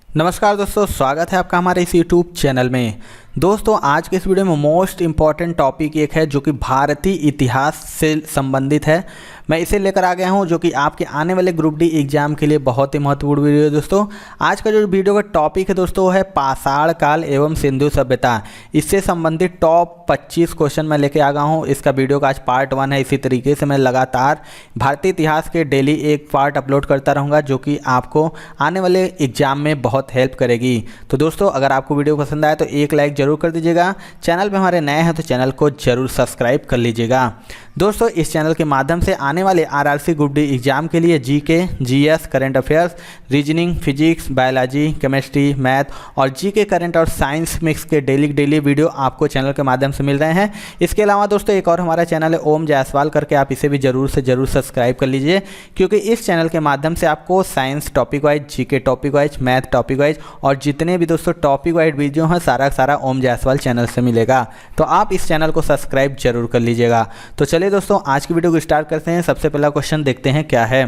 नमस्कार दोस्तों, स्वागत है आपका हमारे इस YouTube चैनल में। दोस्तों आज के इस वीडियो में मोस्ट इम्पॉर्टेंट टॉपिक एक है जो कि भारतीय इतिहास से संबंधित है। मैं इसे लेकर आ गया हूं जो कि आपके आने वाले ग्रुप डी एग्जाम के लिए बहुत ही महत्वपूर्ण वीडियो है। दोस्तों आज का जो वीडियो का टॉपिक है दोस्तों वो है पाषाण काल एवं सिंधु सभ्यता। इससे संबंधित टॉप 25 क्वेश्चन मैं लेके आ गया हूँ। इसका वीडियो का आज पार्ट 1 है। इसी तरीके से मैं लगातार भारतीय इतिहास के डेली एक पार्ट अपलोड करता रहूँगा जो कि आपको आने वाले एग्जाम में बहुत हेल्प करेगी। तो दोस्तों अगर आपको वीडियो पसंद आए तो एक लाइक जरूर कर दीजिएगा। चैनल पे हमारे नए हैं तो चैनल को जरूर सब्सक्राइब कर लीजिएगा। दोस्तों इस चैनल के माध्यम से आने वाले आरआरसी ग्रुप डी एग्जाम के लिए GK, GS, current affairs, reasoning, physics, biology, chemistry, math और जीके, करंट और साइंस मिक्स के डेली वीडियो आपको चैनल के माध्यम से मिल रहे हैं। इसके अलावा दोस्तों एक और हमारा चैनल है ओम जायसवाल करके, आप इसे भी जरूर से जरूर सब्सक्राइब कर लीजिए क्योंकि इस चैनल के माध्यम से आपको science topic wise, GK topic wise, math topic wise और जितने भी दोस्तों टॉपिक वाइज वीडियो हैं सारा ओम जायसवाल चैनल से मिलेगा। तो आप इस चैनल को सब्सक्राइब जरूर कर लीजिएगा। तो चलिए दोस्तों आज की वीडियो को स्टार्ट करते हैं। सबसे पहला क्वेश्चन देखते हैं क्या है।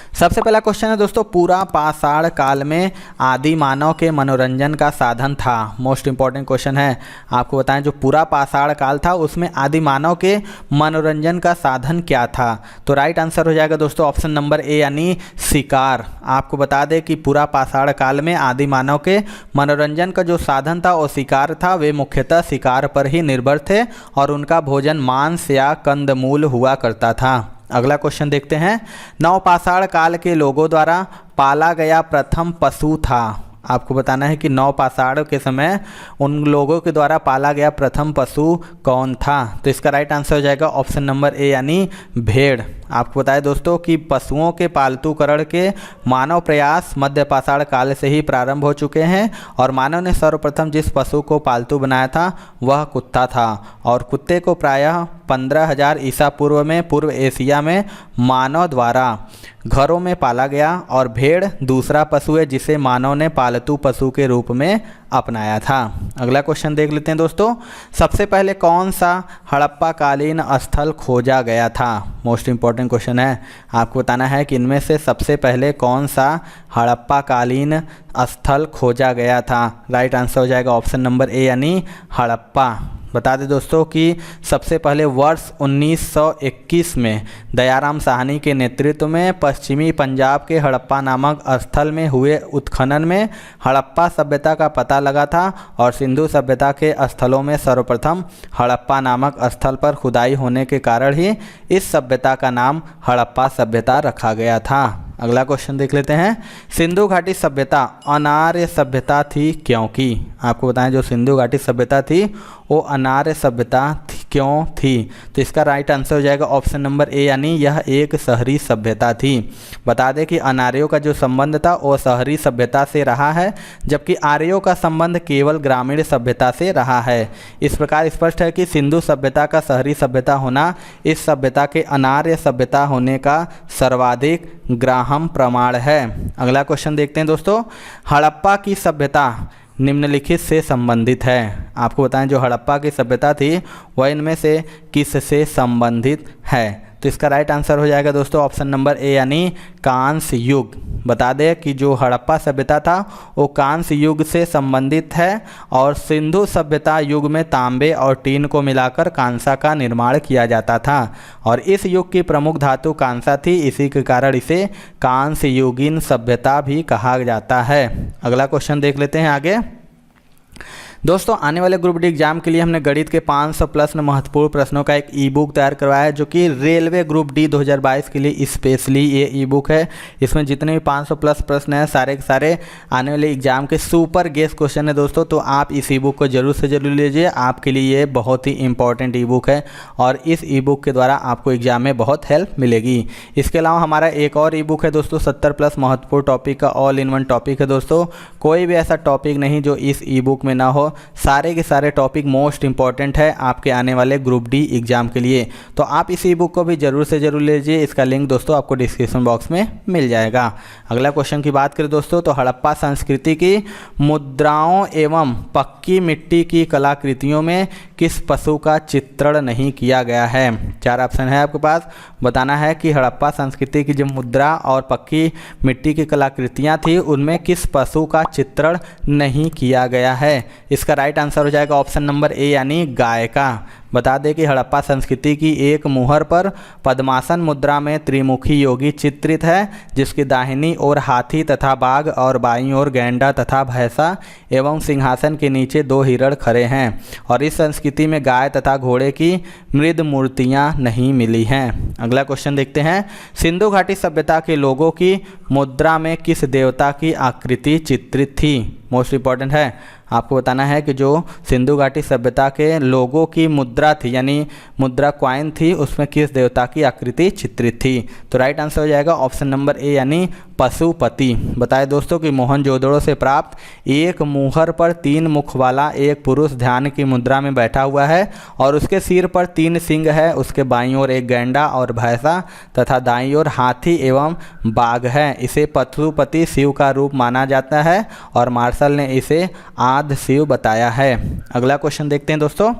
सबसे पहला क्वेश्चन है दोस्तों, पूरा पाषाण काल में आदि मानव के मनोरंजन का साधन था। मोस्ट इंपॉर्टेंट क्वेश्चन है। आपको बताएं जो पूरा पाषाण काल था उसमें आदि मानव के मनोरंजन का साधन क्या था। तो राइट आंसर हो जाएगा दोस्तों ऑप्शन नंबर ए यानी शिकार। आपको बता दें कि पूरा पाषाण काल में आदि मानव के मनोरंजन का जो साधन था वो शिकार था। वे मुख्यतः शिकार पर ही निर्भर थे और उनका भोजन मांस या कंदमूल हुआ करता था। अगला क्वेश्चन देखते हैं। नवपाषाण काल के लोगों द्वारा पाला गया प्रथम पशु था। आपको बताना है कि नवपाषाण के समय उन लोगों के द्वारा पाला गया प्रथम पशु कौन था। तो इसका राइट आंसर हो जाएगा ऑप्शन नंबर ए यानी भेड़। आपको बताएं दोस्तों कि पशुओं के पालतूकरण के मानव प्रयास मध्य पाषाण काल से ही प्रारंभ हो चुके हैं और मानव ने सर्वप्रथम जिस पशु को पालतू बनाया था वह कुत्ता था और कुत्ते को प्रायः 15,000 ईसा पूर्व में पूर्व एशिया में मानव द्वारा घरों में पाला गया और भेड़ दूसरा पशु है जिसे मानव ने पालतू पशु के रूप में अपनाया था। अगला क्वेश्चन देख लेते हैं दोस्तों। सबसे पहले कौन सा हड़प्पा कालीन स्थल खोजा गया था। मोस्ट इंपॉर्टेंट क्वेश्चन है। आपको बताना है कि इनमें से सबसे पहले कौन सा हड़प्पा कालीन स्थल खोजा गया था। राइट आंसर हो जाएगा ऑप्शन नंबर ए यानी हड़प्पा। बता दें दोस्तों कि सबसे पहले वर्ष 1921 में दयाराम साहनी के नेतृत्व में पश्चिमी पंजाब के हड़प्पा नामक स्थल में हुए उत्खनन में हड़प्पा सभ्यता का पता लगा था और सिंधु सभ्यता के स्थलों में सर्वप्रथम हड़प्पा नामक स्थल पर खुदाई होने के कारण ही इस सभ्यता का नाम हड़प्पा सभ्यता रखा गया था। अगला क्वेश्चन देख लेते हैं। सिंधु घाटी सभ्यता अनार्य सभ्यता थी क्योंकि। आपको बताएं जो सिंधु घाटी सभ्यता थी वो अनार्य सभ्यता क्यों थी। तो इसका राइट आंसर हो जाएगा ऑप्शन नंबर ए यानी यह एक शहरी सभ्यता थी। बता दें कि अनार्यों का जो संबंध था वो शहरी सभ्यता से रहा है जबकि आर्यों का संबंध केवल ग्रामीण सभ्यता से रहा है। इस प्रकार स्पष्ट है कि सिंधु सभ्यता का शहरी सभ्यता होना इस सभ्यता के अनार्य सभ्यता होने का सर्वाधिक ग्राह्य प्रमाण है। अगला क्वेश्चन देखते हैं दोस्तों। हड़प्पा की सभ्यता निम्नलिखित से संबंधित है। आपको बताएं जो हड़प्पा की सभ्यता थी वह इनमें से किस से संबंधित है। तो इसका राइट आंसर हो जाएगा दोस्तों ऑप्शन नंबर ए यानी कांस्य युग। बता दें कि जो हड़प्पा सभ्यता था वो कांस्य युग से संबंधित है और सिंधु सभ्यता युग में तांबे और टीन को मिलाकर कांसा का निर्माण किया जाता था और इस युग की प्रमुख धातु कांसा थी। इसी के कारण इसे कांस्य युगीन सभ्यता भी कहा जाता है। अगला क्वेश्चन देख लेते हैं आगे। दोस्तों आने वाले ग्रुप डी एग्जाम के लिए हमने गणित के 500 प्लस महत्वपूर्ण प्रश्नों का एक ई बुक तैयार करवाया है जो कि रेलवे ग्रुप डी 2022 के लिए स्पेशली ये ई बुक है। इसमें जितने भी 500 प्लस प्रश्न हैं सारे के सारे आने वाले एग्जाम के सुपर गेस्ट क्वेश्चन है दोस्तों। तो आप इस ई बुक को जरूर से जरूर लीजिए। आपके लिए ये बहुत ही इंपॉर्टेंट ई बुक है और इस ई बुक के द्वारा आपको एग्जाम में बहुत हेल्प मिलेगी। इसके अलावा हमारा एक और ई बुक है दोस्तों 70 प्लस महत्वपूर्ण टॉपिक का ऑल इन वन टॉपिक है दोस्तों। कोई भी ऐसा टॉपिक नहीं जो इस ई बुक में ना हो। सारे के सारे टॉपिक मोस्ट इंपॉर्टेंट है आपके आने वाले ग्रुप डी एग्जाम के लिए। तो आप इस ई बुक को भी जरूर से जरूर लीजिए। इसका लिंक दोस्तों आपको डिस्क्रिप्शन बॉक्स में मिल जाएगा। अगला क्वेश्चन की बात करें दोस्तों तो हड़प्पा संस्कृति की मुद्राओं एवं पक्की मिट्टी की कलाकृतियों में किस पशु का चित्रण नहीं किया गया है? 4 ऑप्शन है आपके पास। बताना है कि हड़प्पा संस्कृति की जो मुद्रा और पक्की मिट्टी की कलाकृतियाँ थी उनमें किस पशु का चित्रण नहीं किया गया है? इसका राइट आंसर हो जाएगा ऑप्शन नंबर ए यानी गाय का। बता दें कि हड़प्पा संस्कृति की एक मुहर पर पद्मासन मुद्रा में त्रिमुखी योगी चित्रित है, जिसकी दाहिनी ओर हाथी तथा बाघ और बाईं ओर गैंडा तथा भैंसा एवं सिंहासन के नीचे 2 हिरण खड़े हैं। और इस संस्कृति में गाय तथा घोड़े की मृद मूर्तियां नहीं मिली हैं। अगला क्वेश्चन देखते हैं। सिंधु घाटी सभ्यता के लोगों की मुद्रा में किस देवता की आकृति चित्रित थी? मोस्ट इंपॉर्टेंट है, आपको बताना है कि जो सिंधु घाटी सभ्यता के लोगों की मुद्रा थी यानी मुद्रा क्वाइन थी उसमें किस देवता की आकृति चित्रित थी? तो राइट आंसर हो जाएगा ऑप्शन नंबर ए यानी पशुपति। बताए दोस्तों कि मोहनजोदड़ो से प्राप्त एक मुहर पर 3 मुख वाला एक पुरुष ध्यान की मुद्रा में बैठा हुआ है और उसके सिर पर 3 सिंग है। उसके बाईं ओर एक गैंडा और भैंसा तथा दाईं ओर हाथी एवं बाघ है। इसे पशुपति शिव का रूप माना जाता है और मार्शल ने इसे आदि शिव बताया है। अगला क्वेश्चन देखते हैं दोस्तों।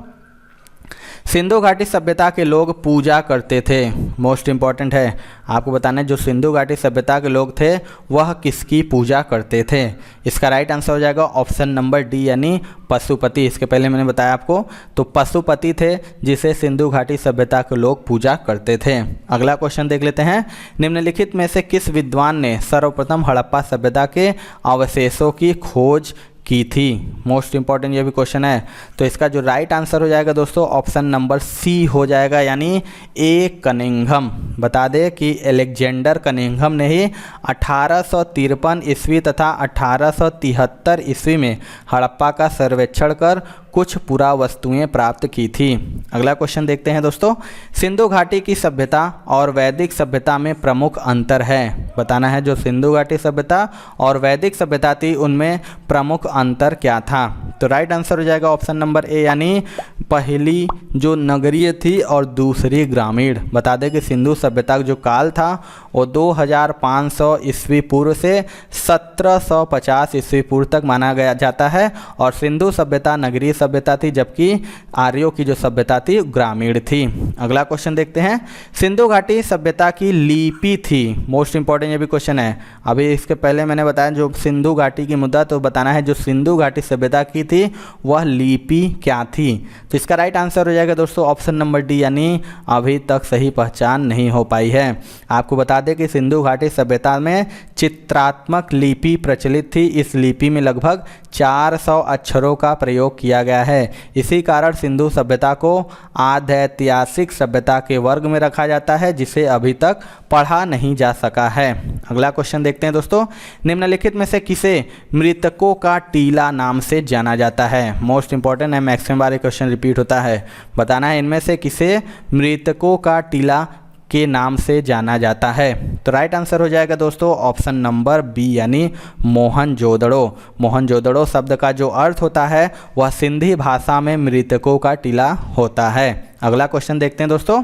सिंधु घाटी सभ्यता के लोग पूजा करते थे। मोस्ट इंपॉर्टेंट है, आपको बताना है जो सिंधु घाटी सभ्यता के लोग थे वह किसकी पूजा करते थे? इसका राइट आंसर हो जाएगा ऑप्शन नंबर डी यानी पशुपति। इसके पहले मैंने बताया आपको, तो पशुपति थे जिसे सिंधु घाटी सभ्यता के लोग पूजा करते थे। अगला क्वेश्चन देख लेते हैं। निम्नलिखित में से किस विद्वान ने सर्वप्रथम हड़प्पा सभ्यता के अवशेषों की खोज की थी? मोस्ट इंपॉर्टेंट ये भी क्वेश्चन है। तो इसका जो राइट आंसर हो जाएगा दोस्तों ऑप्शन नंबर सी हो जाएगा यानी ए कनिंघम। बता दें कि अलेक्जेंडर कनिंघम ने ही 1853 ईस्वी तथा 1873 ईस्वी में हड़प्पा का सर्वेक्षण कर कुछ पुरावस्तुएं प्राप्त की थी। अगला क्वेश्चन देखते हैं दोस्तों। सिंधु घाटी की सभ्यता और वैदिक सभ्यता में प्रमुख अंतर है। बताना है जो सिंधु घाटी सभ्यता और वैदिक सभ्यता थी उनमें प्रमुख अंतर क्या था? तो राइट आंसर हो जाएगा ऑप्शन नंबर ए यानी पहली जो नगरीय थी और दूसरी ग्रामीण। बता दें कि सिंधु सभ्यता का जो काल था वो 2500 ईस्वी पूर्व से 1750 ईस्वी पूर्व तक माना गया जाता है और सिंधु सभ्यता नगरीय सभ्यता थी जबकि आर्यों की जो सभ्यता थी ग्रामीण थी। अगला क्वेश्चन देखते हैं। सिंधु घाटी सभ्यता की लिपि थी। मोस्ट इंपॉर्टेंट ये भी क्वेश्चन है। अभी इसके पहले मैंने बताया जो सिंधु घाटी की मुद्दा, तो बताना है जो सिंधु घाटी सभ्यता की थी वह लिपि क्या थी? तो इसका राइट आंसर हो जाएगा दोस्तों ऑप्शन नंबर डी यानी अभी तक सही पहचान नहीं हो पाई है। आपको बता दें कि सिंधु घाटी सभ्यता में चित्रात्मक लिपि प्रचलित थी। इस लिपि में लगभग 400 अक्षरों का प्रयोग किया गया है। इसी कारण सिंधु सभ्यता को आध्यैतिहासिक सभ्यता के वर्ग में रखा जाता है जिसे अभी तक पढ़ा नहीं जा सका है। अगला क्वेश्चन देखते हैं दोस्तों। निम्नलिखित में से किसे मृतकों का टीला नाम से जाना जाता है? मोस्ट इंपॉर्टेंट है, मैक्सिमम बार क्वेश्चन रिपीट होता है। बताना है इनमें से किसे मृतकों का टीला के नाम से जाना जाता है? तो राइट आंसर हो जाएगा दोस्तों ऑप्शन नंबर बी यानी मोहनजोदड़ो। मोहनजोदड़ो शब्द का जो अर्थ होता है वह सिंधी भाषा में मृतकों का टीला होता है। अगला क्वेश्चन देखते हैं दोस्तों।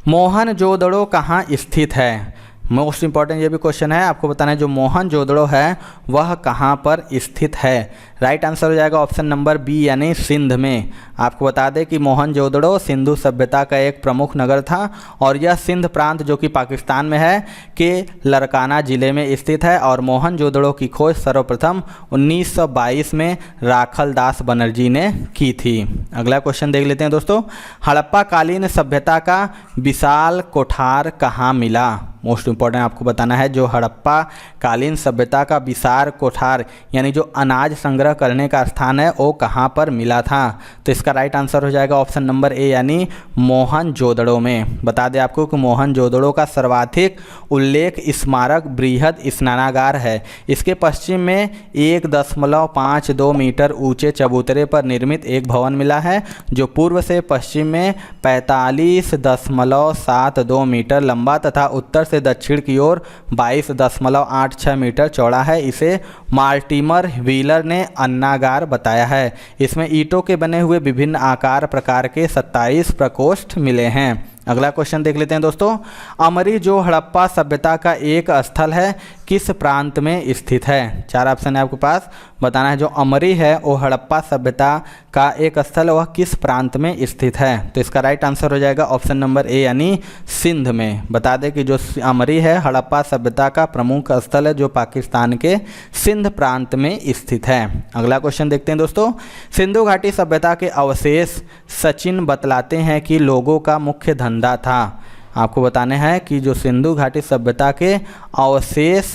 मोहनजोदड़ो कहाँ स्थित है? मोस्ट इंपॉर्टेंट ये भी क्वेश्चन है। आपको बताना है जो मोहनजोदड़ो है वह कहाँ पर स्थित है? राइट आंसर हो जाएगा ऑप्शन नंबर बी यानी सिंध में। आपको बता दें कि मोहनजोदड़ो सिंधु सभ्यता का एक प्रमुख नगर था और यह सिंध प्रांत जो कि पाकिस्तान में है के लरकाना ज़िले में स्थित है। और मोहनजोदड़ो की खोज सर्वप्रथम 1922 में राखलदास बनर्जी ने की थी। अगला क्वेश्चन देख लेते हैं दोस्तों। हड़प्पा कालीन सभ्यता का विशाल कोठार कहाँ मिला? मोस्ट इंपॉर्टेंट आपको बताना है जो हड़प्पा कालीन सभ्यता का विशाल कोठार यानी जो अनाज संग्रह करने का स्थान है वो कहाँ पर मिला था? तो इसका राइट आंसर हो जाएगा ऑप्शन नंबर ए यानी मोहनजोदड़ो में। बता दें आपको कि मोहनजोदड़ो का सर्वाधिक उल्लेख स्मारक बृहद स्नानागार है। इसके पश्चिम में 1.52 मीटर ऊंचे चबूतरे पर निर्मित एक भवन मिला है जो पूर्व से पश्चिम में 45.72 मीटर लंबा तथा उत्तर से दक्षिण की ओर 22.86 मीटर चौड़ा है। इसे मार्टिमर व्हीलर ने अन्नागार बताया है। इसमें ईंटों के बने हुए विभिन्न आकार प्रकार के 27 प्रकोष्ठ मिले हैं। अगला क्वेश्चन देख लेते हैं दोस्तों, अमरी जो हड़प्पा सभ्यता का एक स्थल है किस प्रांत में स्थित है? 4 ऑप्शन है आपके पास, बताना है जो अमरी है वो हड़प्पा सभ्यता का एक स्थल वह किस प्रांत में स्थित है। तो इसका राइट आंसर हो जाएगा ऑप्शन नंबर ए यानी सिंध में। बता दें कि जो अमरी है हड़प्पा सभ्यता का प्रमुख स्थल है जो पाकिस्तान के सिंध प्रांत में स्थित है। अगला क्वेश्चन देखते हैं दोस्तों, सिंधु घाटी सभ्यता के अवशेष सचिन बतलाते हैं कि लोगों का मुख्य धंधा था। आपको बताने हैं कि जो सिंधु घाटी सभ्यता के अवशेष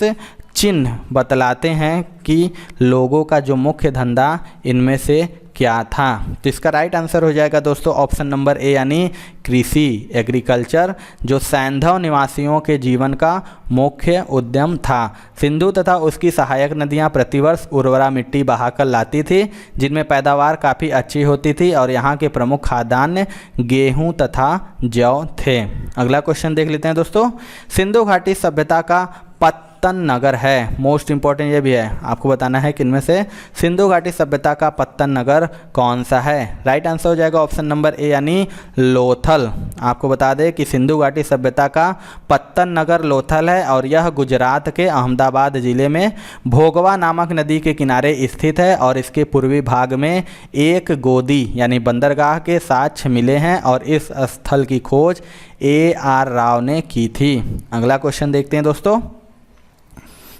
चिन्ह बतलाते हैं कि लोगों का जो मुख्य धंधा इनमें से क्या था। तो इसका राइट आंसर हो जाएगा दोस्तों ऑप्शन नंबर ए यानी कृषि, एग्रीकल्चर, जो सैंधव निवासियों के जीवन का मुख्य उद्यम था। सिंधु तथा उसकी सहायक नदियां प्रतिवर्ष उर्वरा मिट्टी बहाकर लाती थी जिनमें पैदावार काफ़ी अच्छी होती थी और यहाँ के प्रमुख खाद्यान्न गेहूँ तथा जौ थे। अगला क्वेश्चन देख लेते हैं दोस्तों, सिंधु घाटी सभ्यता का पत्तन नगर है, मोस्ट इंपॉर्टेंट ये भी है, आपको बताना है कि इनमें से सिंधु घाटी सभ्यता का पत्तन नगर कौन सा है। राइट आंसर हो जाएगा ऑप्शन नंबर ए यानी लोथल। आपको बता दें कि सिंधु घाटी सभ्यता का पत्तन नगर लोथल है और यह गुजरात के अहमदाबाद जिले में भोगवा नामक नदी के किनारे स्थित है और इसके पूर्वी भाग में एक गोदी यानी बंदरगाह के साक्ष्य मिले हैं और इस स्थल की खोज AR राव ने की थी। अगला क्वेश्चन देखते हैं दोस्तों,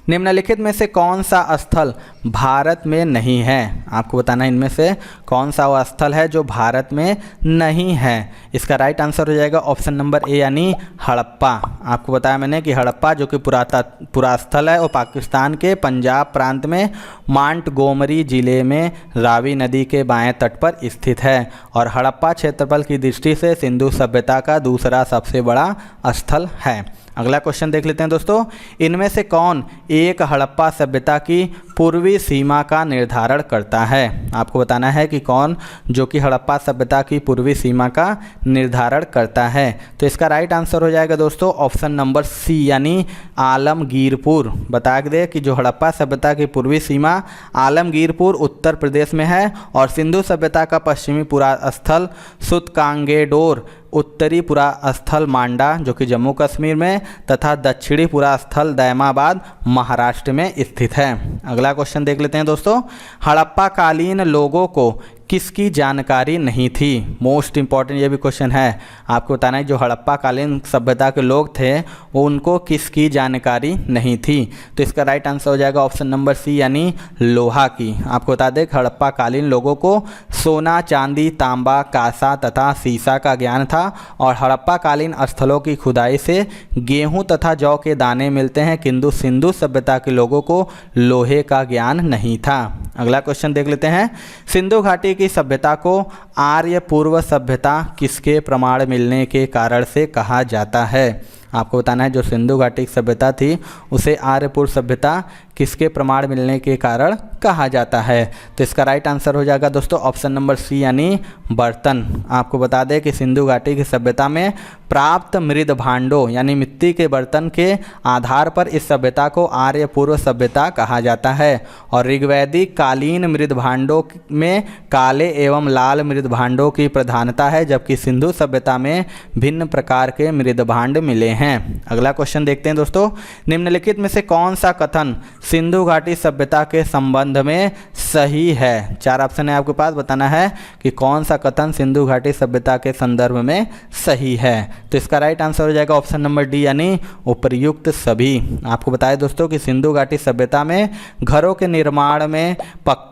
निम्नलिखित में से कौन सा स्थल भारत में नहीं है? आपको बताना है इनमें से कौन सा वह स्थल है जो भारत में नहीं है। इसका राइट आंसर हो जाएगा ऑप्शन नंबर ए यानी हड़प्पा। आपको बताया मैंने कि हड़प्पा जो कि पुरा स्थल है वो पाकिस्तान के पंजाब प्रांत में मांटगोमरी जिले में रावी नदी के बाएं तट पर स्थित है और हड़प्पा क्षेत्रफल की दृष्टि से सिंधु सभ्यता का दूसरा सबसे बड़ा स्थल है। अगला क्वेश्चन देख लेते हैं दोस्तों, इनमें से कौन एक हड़प्पा सभ्यता की पूर्वी सीमा का निर्धारण करता है? आपको बताना है कि कौन जो कि हड़प्पा सभ्यता की पूर्वी सीमा का निर्धारण करता है। तो इसका राइट आंसर हो जाएगा दोस्तों ऑप्शन नंबर सी यानी आलमगीरपुर। बता दें कि जो हड़प्पा सभ्यता की पूर्वी सीमा आलमगीरपुर उत्तर प्रदेश में है और सिंधु सभ्यता का पश्चिमी पुरास्थल सुतकांगेडोर, उत्तरी पुरास्थल मांडा जो कि जम्मू कश्मीर में तथा दक्षिणी पुरास्थल दैमाबाद महाराष्ट्र में स्थित है। अगला क्वेश्चन देख लेते हैं दोस्तों, हड़प्पा कालीन लोगों को किसकी जानकारी नहीं थी? मोस्ट इंपॉर्टेंट ये भी क्वेश्चन है, आपको बताना है जो हड़प्पा कालीन सभ्यता के लोग थे वो उनको किसकी जानकारी नहीं थी। तो इसका राइट आंसर हो जाएगा ऑप्शन नंबर सी यानी लोहा की। आपको बता दें हड़प्पा कालीन लोगों को सोना, चांदी, तांबा, कांसा तथा सीसा का ज्ञान था और हड़प्पा कालीन स्थलों की खुदाई से गेहूँ तथा जौ के दाने मिलते हैं किंतु सिंधु सभ्यता के लोगों को लोहे का ज्ञान नहीं था। अगला क्वेश्चन देख लेते हैं, सिंधु घाटी की सभ्यता को आर्य पूर्व सभ्यता किसके प्रमाण मिलने के कारण से कहा जाता है? आपको बताना है जो सिंधु घाटी सभ्यता थी उसे आर्य पूर्व सभ्यता किसके प्रमाण मिलने के कारण कहा जाता है। तो इसका राइट आंसर हो जाएगा दोस्तों ऑप्शन नंबर सी यानी बर्तन। आपको बता दें कि सिंधु घाटी की सभ्यता में प्राप्त मृद भांडों यानी मिट्टी के बर्तन के आधार पर इस सभ्यता को आर्य पूर्व सभ्यता कहा जाता है और ऋग्वैदिक कालीन मृद भांडों में काले एवं लाल मृद भांडों की प्रधानता है जबकि सिंधु सभ्यता में भिन्न प्रकार के मृद भांड मिले हैं। अगला क्वेश्चन देखते हैं दोस्तों, निम्नलिखित में से कौन सा कथन सिंधु घाटी सभ्यता के संबंध में सही है? 4 ऑप्शन है आपके पास, बताना है कि कौन सा कथन सिंधु घाटी सभ्यता के संदर्भ में सही है। तो इसका राइट आंसर हो जाएगा ऑप्शन नंबर डी यानी उपर्युक्त सभी। आपको बताया दोस्तों कि सिंधु घाटी सभ्यता में घरों के निर्माण में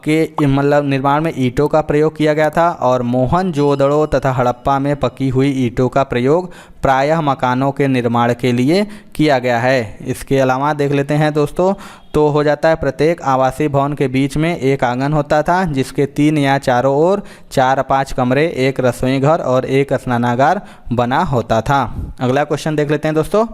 निर्माण में ईंटों का प्रयोग किया गया था और मोहनजोदड़ो तथा हड़प्पा में पकी हुई ईंटों का प्रयोग प्रायः मकानों के निर्माण के लिए किया गया है। इसके अलावा देख लेते हैं दोस्तों, तो हो जाता है प्रत्येक आवासीय भवन के बीच में एक आंगन होता था जिसके 3 या चारों ओर 4-5 कमरे, एक रसोई घर और एक स्नानागार बना होता था। अगला क्वेश्चन देख लेते हैं दोस्तों,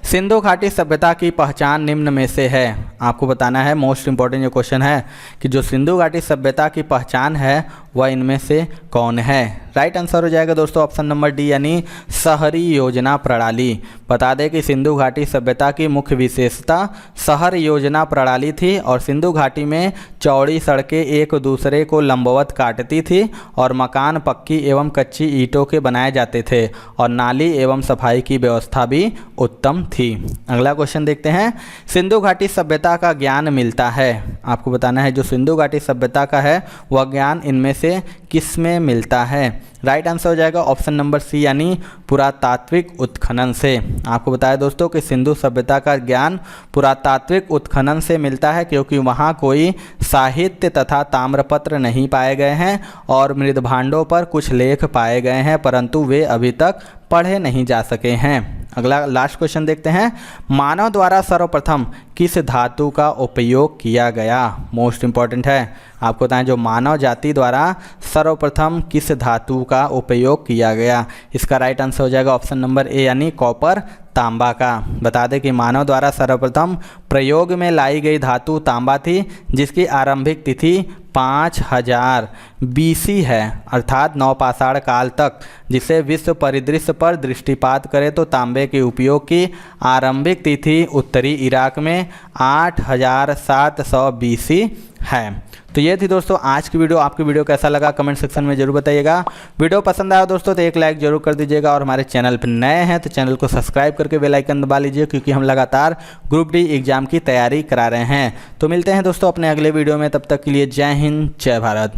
सिंधु घाटी सभ्यता की पहचान निम्न में से है। आपको बताना है, मोस्ट इंपॉर्टेंट ये क्वेश्चन है कि जो सिंधु घाटी सभ्यता की पहचान है वह इनमें से कौन है। राइट आंसर हो जाएगा दोस्तों ऑप्शन नंबर डी यानी शहरी योजना प्रणाली। बता दें कि सिंधु घाटी सभ्यता की मुख्य विशेषता शहर योजना प्रणाली थी और सिंधु घाटी में चौड़ी सड़कें एक दूसरे को लंबवत काटती थी और मकान पक्की एवं कच्ची ईंटों के बनाए जाते थे और नाली एवं सफाई की व्यवस्था भी उत्तम थी। अगला क्वेश्चन देखते हैं, सिंधु घाटी सभ्यता का ज्ञान मिलता है। आपको बताना है जो सिंधु घाटी सभ्यता का है वह ज्ञान इनमें से किस में मिलता है। राइट आंसर हो जाएगा ऑप्शन नंबर सी यानी पुरातात्विक उत्खनन से। आपको बताया दोस्तों कि सिंधु सभ्यता का ज्ञान पुरातात्विक उत्खनन से मिलता है क्योंकि वहाँ कोई साहित्य तथा ताम्रपत्र नहीं पाए गए हैं और मृदभांडों पर कुछ लेख पाए गए हैं परंतु वे अभी तक पढ़े नहीं जा सके हैं। अगला लास्ट क्वेश्चन देखते हैं, मानव द्वारा सर्वप्रथम किस धातु का उपयोग किया गया। मोस्ट इंपॉर्टेंट है। आपको बताएं जो मानव जाति द्वारा सर्वप्रथम किस धातु का उपयोग किया गया। इसका राइट आंसर हो जाएगा ऑप्शन नंबर ए यानी कॉपर तांबा का। बता दें कि मानव द्वारा सर्वप्रथम प्रयोग में लाई गई धातु तांबा थी जिसकी आरंभिक तिथि 5000 BC है अर्थात नवपाषाण काल तक। जिसे विश्व परिदृश्य पर दृष्टिपात करें तो तांबे के उपयोग की आरंभिक तिथि उत्तरी इराक में 8700 BC है। तो ये थी दोस्तों आज की वीडियो। आपकी वीडियो कैसा लगा कमेंट सेक्शन में जरूर बताइएगा। वीडियो पसंद आया दोस्तों तो एक लाइक जरूर कर दीजिएगा और हमारे चैनल पर नए हैं तो चैनल को सब्सक्राइब करके बेल आइकन दबा लीजिए क्योंकि हम लगातार ग्रुप डी एग्जाम की तैयारी करा रहे हैं। तो मिलते हैं दोस्तों अपने अगले वीडियो में, तब तक के लिए जय हिंद जय भारत।